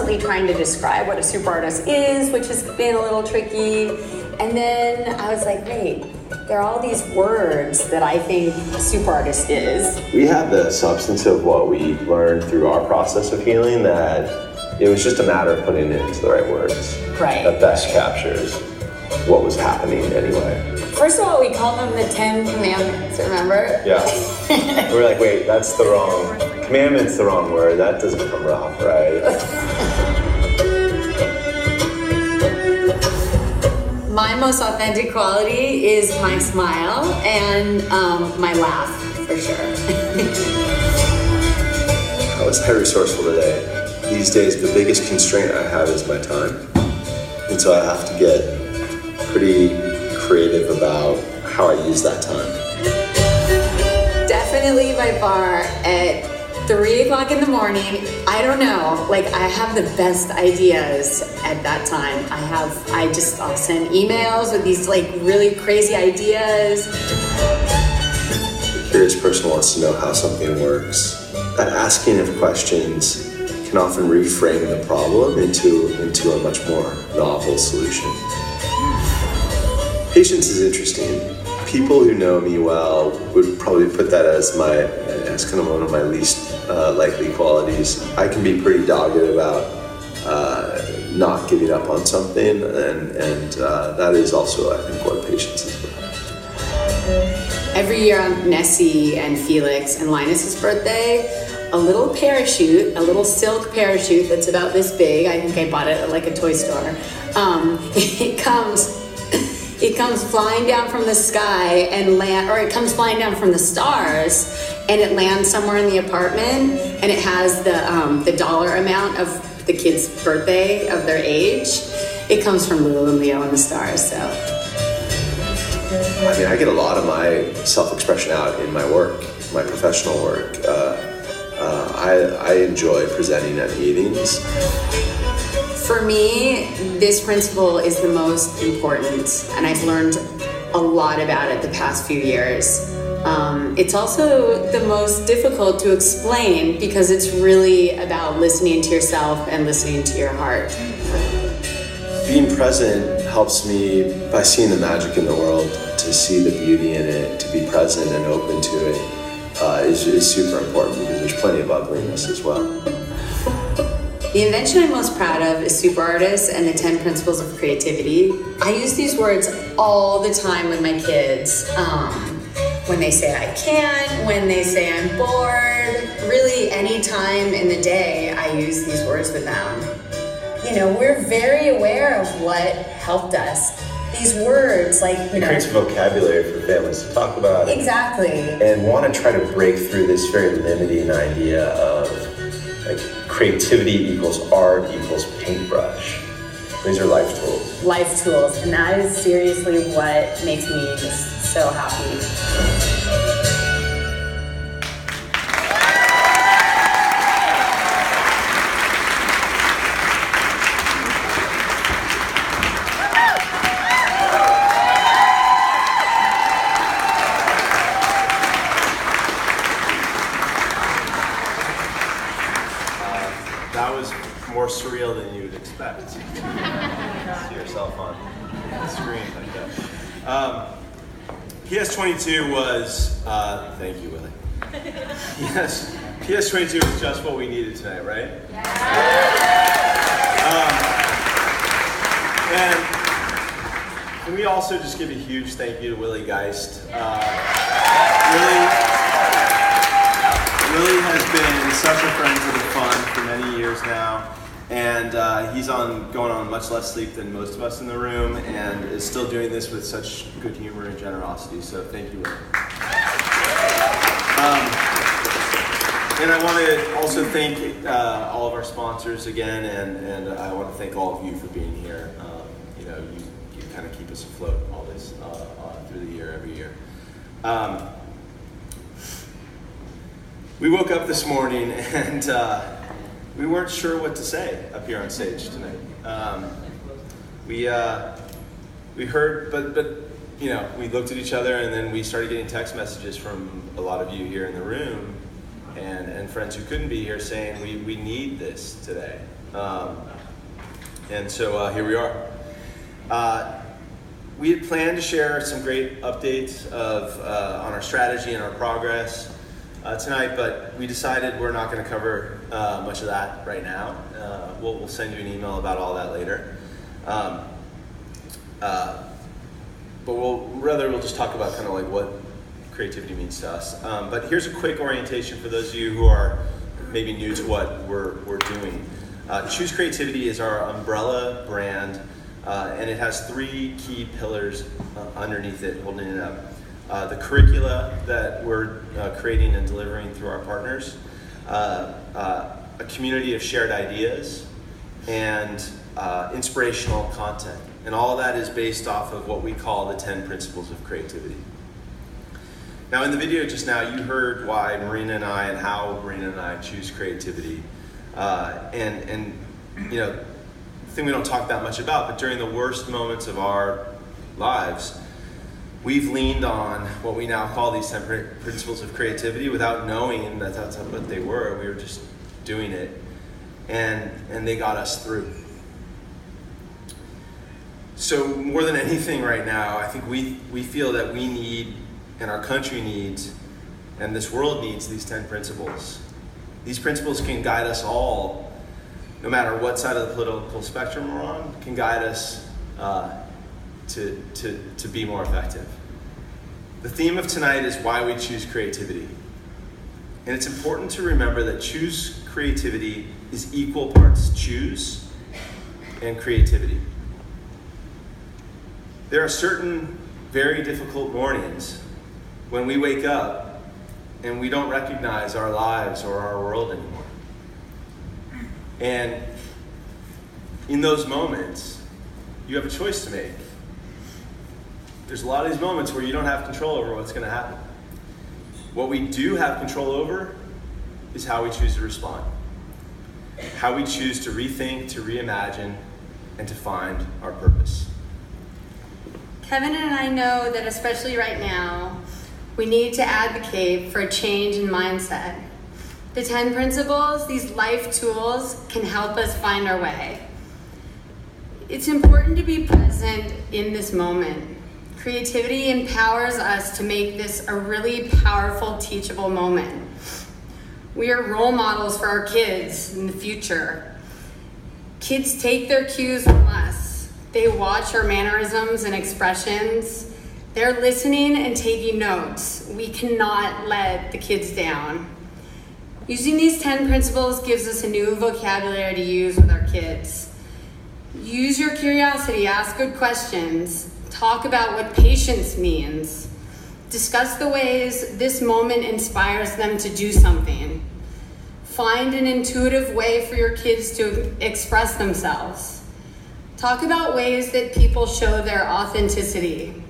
constantly trying to describe what a super artist is, which has been a little tricky. And then I was like, wait, there are all these words that I think a super artist is. We had the substance of what we learned through our process of healing, that it was just a matter of putting it into the right words. Right. That best captures what was happening anyway. First of all, we called them the 10 Commandments, remember? Yeah. We're like, wait, that's the wrong, commandment's the wrong word. That doesn't come off right. My most authentic quality is my smile and my laugh, for sure. I was very resourceful today. These days, the biggest constraint I have is my time. And so I have to get pretty creative about how I use that time. Definitely by far at 3 o'clock in the morning, I don't know, like I have the best ideas at that time. I'll send emails with these like really crazy ideas. The curious person wants to know how something works. That asking of questions can often reframe the problem into a much more novel solution. Patience is interesting. People who know me well would probably put that as kind of one of my least likely qualities. I can be pretty dogged about not giving up on something, and that is also, I think, what patience is about. Every year on Nessie and Felix and Linus's birthday, a little parachute, a little silk parachute that's about this big, I think I bought it at like a toy store, it comes flying down from the sky and it comes flying down from the stars and it lands somewhere in the apartment, and it has the dollar amount of the kid's birthday of their age. It comes from Lulu Leo and the stars, so. I mean, I get a lot of my self-expression out in my work, my professional work. I enjoy presenting at meetings. For me, this principle is the most important, and I've learned a lot about it the past few years. It's also the most difficult to explain because it's really about listening to yourself and listening to your heart. Being present helps me by seeing the magic in the world, to see the beauty in it, to be present and open to it is super important because there's plenty of ugliness as well. The invention I'm most proud of is Super Artists and the 10 Principles of Creativity. I use these words all the time with my kids. When they say I can't, when they say I'm bored, really any time in the day I use these words with them. You know, we're very aware of what helped us. These words, like, you know. It creates a vocabulary for families to talk about. Exactly. And want to try to break through this very limiting idea of like creativity equals art equals paintbrush. These are life tools. Life tools, and that is seriously what makes me just so happy. That was more surreal than you would expect. See yourself on the screen like that. PS22 was, thank you, Willie. Yes, PS22 was just what we needed tonight, right? And can we also just give a huge thank you to Willie Geist? Willie has been such a friend to the fund for many years now, and he's going on much less sleep than most of us in the room, and is still doing this with such good humor and generosity. So thank you, Willie. And I want to also thank all of our sponsors again, and I want to thank all of you for being here. You kind of keep us afloat all this through the year, every year. We woke up this morning and we weren't sure what to say up here on stage tonight. We heard, but you know, we looked at each other and then we started getting text messages from a lot of you here in the room and friends who couldn't be here saying we need this today. And so here we are. We had planned to share some great updates on our strategy and our progress tonight, but we decided we're not going to cover much of that right now. We'll send you an email about all that later. But we'll just talk about kind of like what creativity means to us. But here's a quick orientation for those of you who are maybe new to what we're doing. Choose Creativity is our umbrella brand, and it has 3 key pillars underneath it, holding it up. The curricula that we're creating and delivering through our partners, a community of shared ideas, and inspirational content. And all of that is based off of what we call the 10 principles of creativity. Now in the video just now, you heard why Marina and I and how Marina and I choose creativity. And you know, the thing we don't talk that much about, but during the worst moments of our lives, we've leaned on what we now call these 10 principles of creativity without knowing that that's what they were. We were just doing it, and they got us through. So more than anything right now, I think we feel that we need, and our country needs, and this world needs these 10 principles. These principles can guide us all, no matter what side of the political spectrum we're on, can guide us to be more effective. The theme of tonight is why we choose creativity. And it's important to remember that choose creativity is equal parts choose and creativity. There are certain very difficult mornings when we wake up and we don't recognize our lives or our world anymore. And in those moments, you have a choice to make. There's a lot of these moments where you don't have control over what's going to happen. What we do have control over is how we choose to respond, how we choose to rethink, to reimagine, and to find our purpose. Kevin and I know that especially right now, we need to advocate for a change in mindset. The 10 principles, these life tools, can help us find our way. It's important to be present in this moment. Creativity empowers us to make this a really powerful, teachable moment. We are role models for our kids in the future. Kids take their cues from us. They watch our mannerisms and expressions. They're listening and taking notes. We cannot let the kids down. Using these 10 principles gives us a new vocabulary to use with our kids. Use your curiosity, ask good questions, talk about what patience means. Discuss the ways this moment inspires them to do something. Find an intuitive way for your kids to express themselves. Talk about ways that people show their authenticity.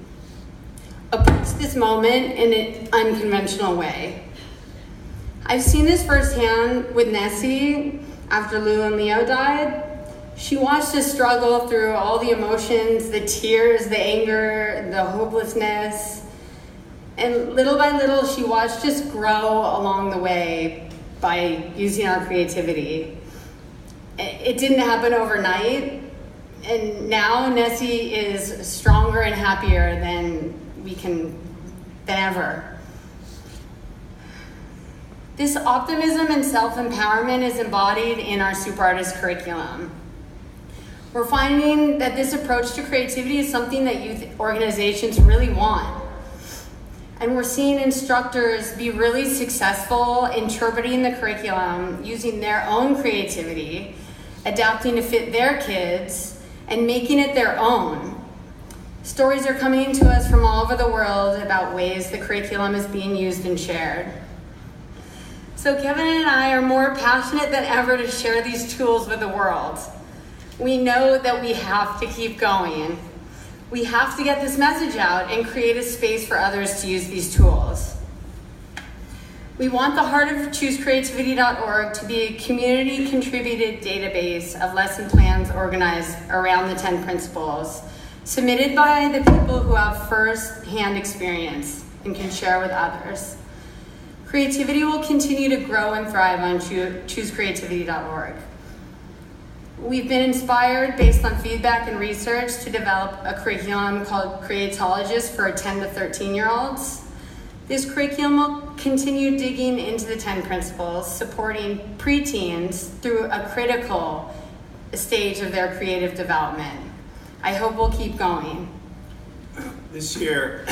Approach this moment in an unconventional way. I've seen this firsthand with Nessie after Lulu Leo died. She watched us struggle through all the emotions, the tears, the anger, the hopelessness. And little by little, she watched us grow along the way by using our creativity. It didn't happen overnight. And now Nessie is stronger and happier than ever. This optimism and self-empowerment is embodied in our Super Artist curriculum. We're finding that this approach to creativity is something that youth organizations really want. And we're seeing instructors be really successful interpreting the curriculum, using their own creativity, adapting to fit their kids, and making it their own. Stories are coming to us from all over the world about ways the curriculum is being used and shared. So Kevin and I are more passionate than ever to share these tools with the world. We know that we have to keep going. We have to get this message out and create a space for others to use these tools. We want the Heart of ChooseCreativity.org to be a community-contributed database of lesson plans organized around the 10 principles, submitted by the people who have first-hand experience and can share with others. Creativity will continue to grow and thrive on ChooseCreativity.org. We've been inspired based on feedback and research to develop a curriculum called Creatologist for 10 to 13-year-olds. This curriculum will continue digging into the 10 principles, supporting preteens through a critical stage of their creative development. I hope we'll keep going. This year,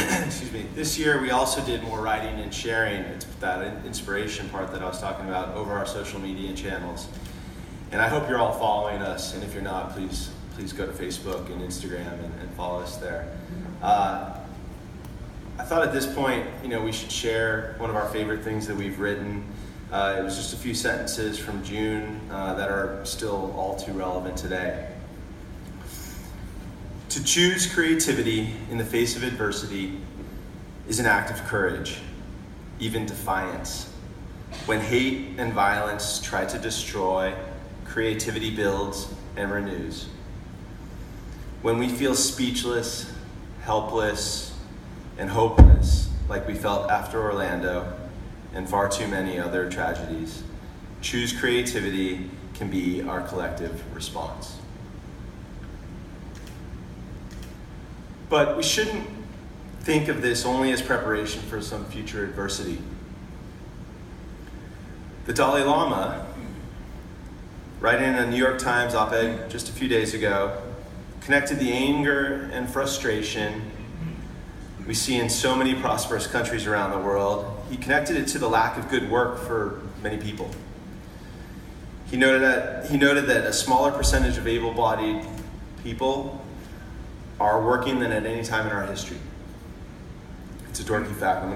this year we also did more writing and sharing. It's that inspiration part that I was talking about over our social media channels. And I hope you're all following us, and if you're not, please go to Facebook and Instagram and follow us there. I thought at this point, we should share one of our favorite things that we've written. It was just a few sentences from June that are still all too relevant today. To choose creativity in the face of adversity is an act of courage, even defiance. When hate and violence try to destroy, creativity builds and renews. When we feel speechless, helpless, and hopeless, like we felt after Orlando and far too many other tragedies, choose creativity can be our collective response. But we shouldn't think of this only as preparation for some future adversity. The Dalai Lama, writing in a New York Times op-ed just a few days ago, connected the anger and frustration we see in so many prosperous countries around the world. He connected it to the lack of good work for many people. He noted that a smaller percentage of able-bodied people are working than at any time in our history. It's a dorky fact. I'm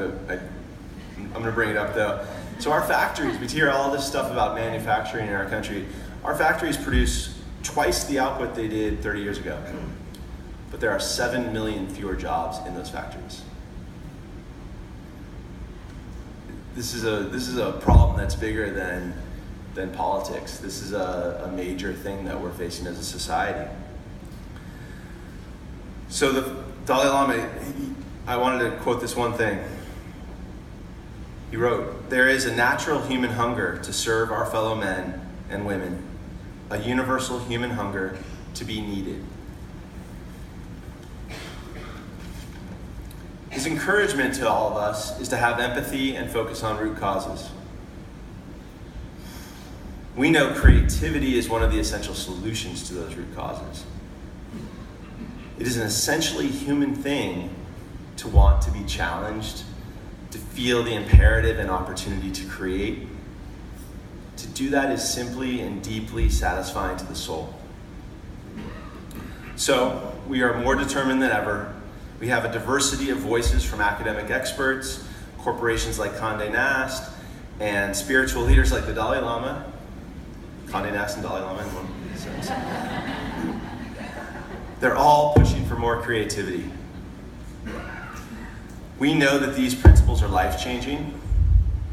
gonna bring it up though. So our factories, we hear all this stuff about manufacturing in our country. Our factories produce twice the output they did 30 years ago. But there are 7 million fewer jobs in those factories. This is a problem that's bigger than politics. This is a major thing that we're facing as a society. So the Dalai Lama, I wanted to quote this one thing. He wrote, "There is a natural human hunger to serve our fellow men and women, a universal human hunger to be needed." His encouragement to all of us is to have empathy and focus on root causes. We know creativity is one of the essential solutions to those root causes. It is an essentially human thing to want to be challenged, to feel the imperative and opportunity to create. To do that is simply and deeply satisfying to the soul. So, we are more determined than ever. We have a diversity of voices from academic experts, corporations like Condé Nast, and spiritual leaders like the Dalai Lama. Condé Nast and Dalai Lama in one sense. They're all pushing for more creativity. We know that these principles are life-changing.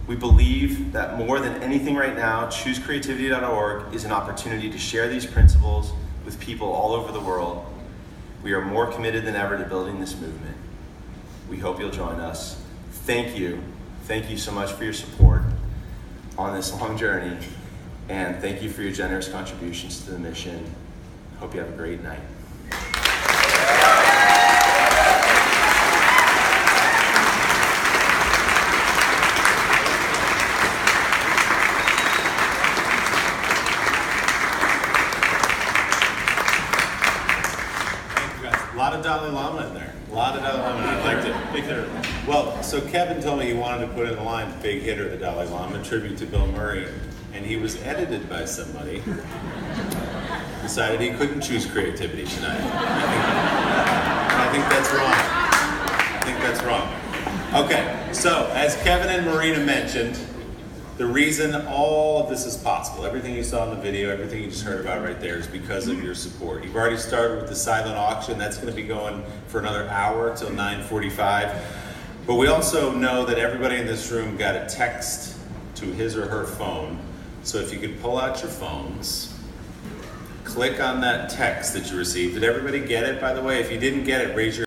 We believe that more than anything right now, ChooseCreativity.org is an opportunity to share these principles with people all over the world. We are more committed than ever to building this movement. We hope you'll join us. Thank you. Thank you so much for your support on this long journey. And thank you for your generous contributions to the mission. Hope you have a great night. A lot of Dalai Lama in there. A lot of Dalai Lama. I liked it. Big hitter. Well, so Kevin told me he wanted to put in the line "Big Hitter," the Dalai Lama, tribute to Bill Murray, and he was edited by somebody. Decided he couldn't choose creativity tonight. I think that's wrong. I think that's wrong. Okay, so as Kevin and Marina mentioned, the reason all of this is possible, everything you saw in the video, everything you just heard about right there, is because of your support. You've already started with the silent auction. That's going to be going for another hour till 9:45. But we also know that everybody in this room got a text to his or her phone. So if you could pull out your phones, click on that text that you received. Did everybody get it, by the way? If you didn't get it, raise your